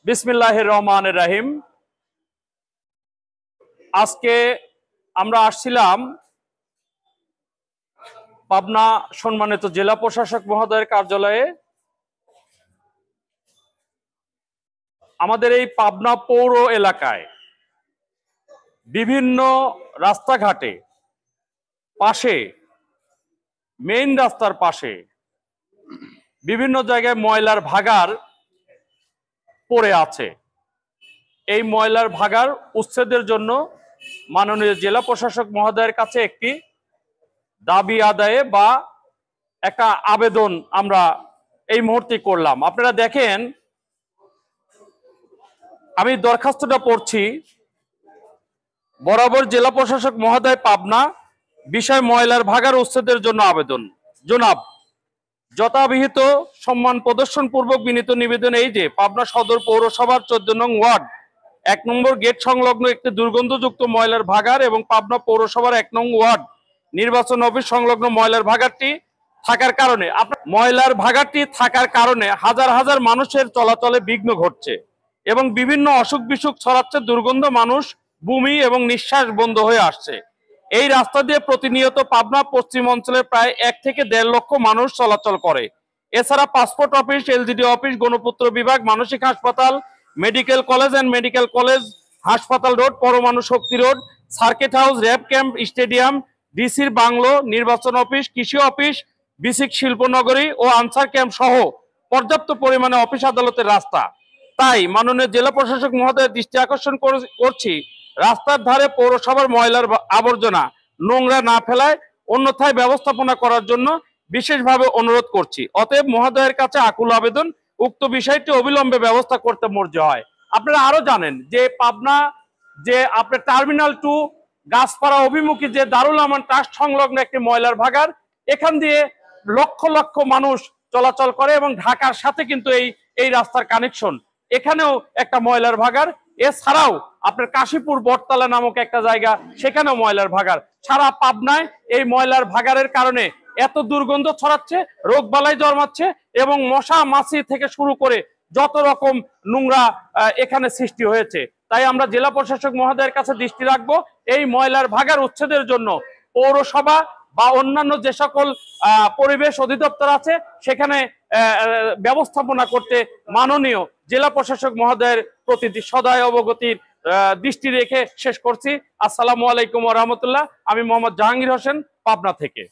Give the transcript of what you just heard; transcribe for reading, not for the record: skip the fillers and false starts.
বিসমিল্লাহির রহমানির রহিম। আজকে আমরা আসছিলাম পাবনা সম্মানিত জেলা প্রশাসক মহোদয়ের কার্যালয়ে। আমাদের এই পাবনা পৌর এলাকায় বিভিন্ন রাস্তাঘাটে পাশে, মেইন রাস্তার পাশে বিভিন্ন জায়গায় ময়লার ভাগাড় পড়ে আছে। এই ময়লার ভাগাড় উচ্ছেদের জন্য মাননীয় জেলা প্রশাসক মহোদয়ের কাছে একটি দাবি আদায়ে বা একটা আবেদন আমরা এই মুহূর্তে করলাম। আপনারা দেখেন, আমি দরখাস্তটা পড়ছি। বরাবর জেলা প্রশাসক মহোদয় পাবনা, বিষয় ময়লার ভাগাড় উচ্ছেদের জন্য আবেদন। জনাব, যথাবিহিত সম্মান প্রদর্শন পূর্বক বিনীত নিবেদন এই যে পাবনা সদর পৌরসভার 14 নং ওয়ার্ড 1 নম্বর গেট সংলগ্ন একটি দুর্গন্ধযুক্ত ময়লার ভাগাড় এবং পাবনা পৌরসভার 1 নং ওয়ার্ড নির্বাচন অফিস সংলগ্ন ময়লার ভাগাড়টি থাকার কারণে হাজার হাজার মানুষের চলাচলে বিঘ্ন ঘটছে এবং বিভিন্ন অসুখ বিসুখ ছড়াচ্ছে। দুর্গন্ধ, মানুষ বমি এবং নিঃশ্বাস বন্ধ হয়ে আসছে। এই রাস্তা দিয়ে প্রতিনিয়ত পাবনা পশ্চিম অঞ্চলের প্রায় 1 থেকে 1.5 লক্ষ মানুষ চলাচল করে। এছাড়া পাসপোর্ট অফিস, এলজিডি অফিস, গণপূর্ত বিভাগ, মানসিক হাসপাতাল, medical college and medical college, হাসপাতাল রোড, পরমাণু শক্তি road, circuit house, RAB camp, stadium, ডিসির বাংলো, নির্বাচন অফিস, কৃষি অফিস, বিসিক শিল্পনগরী ও আনসার ক্যাম্প সহ পর্যাপ্ত পরিমাণে অফিস আদালতের রাস্তা। তাই মাননীয় জেলা প্রশাসক মহোদয়ের দৃষ্টি আকর্ষণ করছি, রাস্তার ধারে পৌরসভার ময়লার আবর্জনা নোংরা না ফেলায় অন্যথায় ব্যবস্থাপনা করার জন্য বিশেষভাবে অনুরোধ করছি। অতএব মহোদয়ের কাছে আকুল আবেদন, উক্ত বিষয়টি অবিলম্বে ব্যবস্থা করতে মর্জি হয়। আপনারা আরো জানেন যে পাবনা যে আপনার টার্মিনাল 2 গাছপাড়া অভিমুখী যে দারুল আমান ট্রাস্ট সংলগ্ন একটি ময়লার ভাগাড়, এখান দিয়ে লক্ষ লক্ষ মানুষ চলাচল করে এবং ঢাকার সাথে কিন্তু এই রাস্তার কানেকশন। এখানেও একটা ময়লার ভাগাড়। এছাড়াও আপনার কাশীপুর বটতলা নামক একটা জায়গা, সেখানেও ময়লার ভাগাড়। সারা পাবনায় এই ময়লার ভাগাড়ের কারণে এত দুর্গন্ধ ছড়াচ্ছে, রোগ বালাই জন্মাচ্ছে এবং মশা মাছি থেকে শুরু করে যত রকম নোংরা এখানে সৃষ্টি হয়েছে। তাই আমরা জেলা প্রশাসক মহোদয়ের কাছে দৃষ্টি রাখবো, এই ময়লার ভাগাড় উচ্ছেদের জন্য পৌরসভা বা অন্যান্য যে সকল পরিবেশ অধিদপ্তর আছে সেখানে ব্যবস্থাপনা করতে মাননীয় জেলা প্রশাসক মহোদয়ের প্রতি সদয় অবগতির দৃষ্টি রেখে শেষ করছি। আসসালামু আলাইকুম ওয়া রাহমাতুল্লাহ। আমি মোহাম্মদ জাহাঙ্গীর হোসেন, পাবনা থেকে।